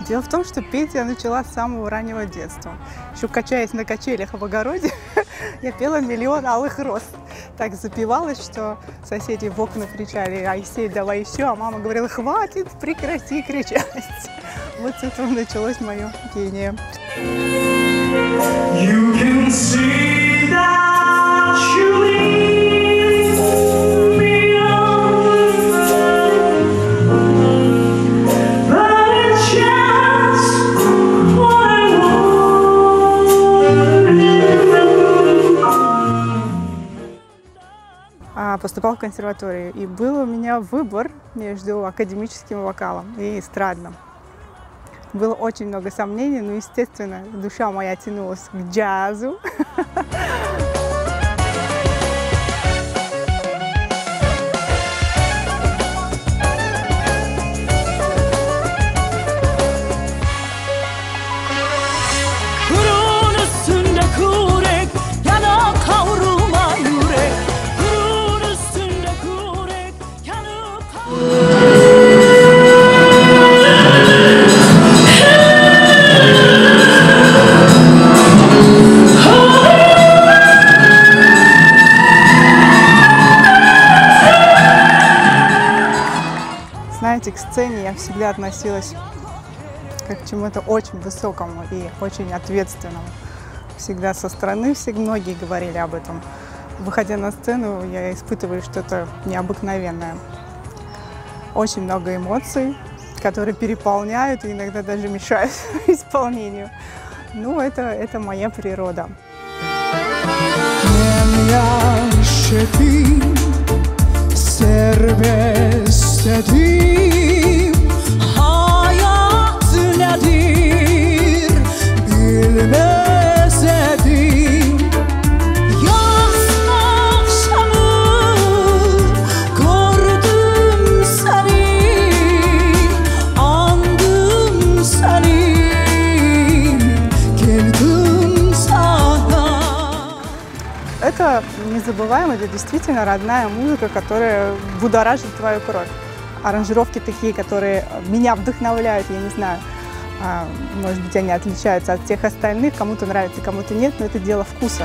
Дело в том, что петь я начала с самого раннего детства. Еще качаясь на качелях в огороде, я пела «Миллион алых роз». Так запевалась, что соседи в окна кричали: «Айсей, давай еще!» А мама говорила: «Хватит, прекрати кричать!» Вот с этого началось мое пение. Поступал в консерваторию, и был у меня выбор между академическим вокалом и эстрадным. Было очень много сомнений, но, естественно, душа моя тянулась к джазу. Знаете, к сцене я всегда относилась как к чему-то очень высокому и очень ответственному. Всегда со стороны, многие говорили об этом. Выходя на сцену, я испытываю что-то необыкновенное. Очень много эмоций, которые переполняют и иногда даже мешают исполнению. Ну, это моя природа. Это незабываемо, это действительно родная музыка, которая будоражит твою кровь. Аранжировки такие, которые меня вдохновляют, я не знаю, может быть, они отличаются от всех остальных, кому-то нравится, кому-то нет, но это дело вкуса.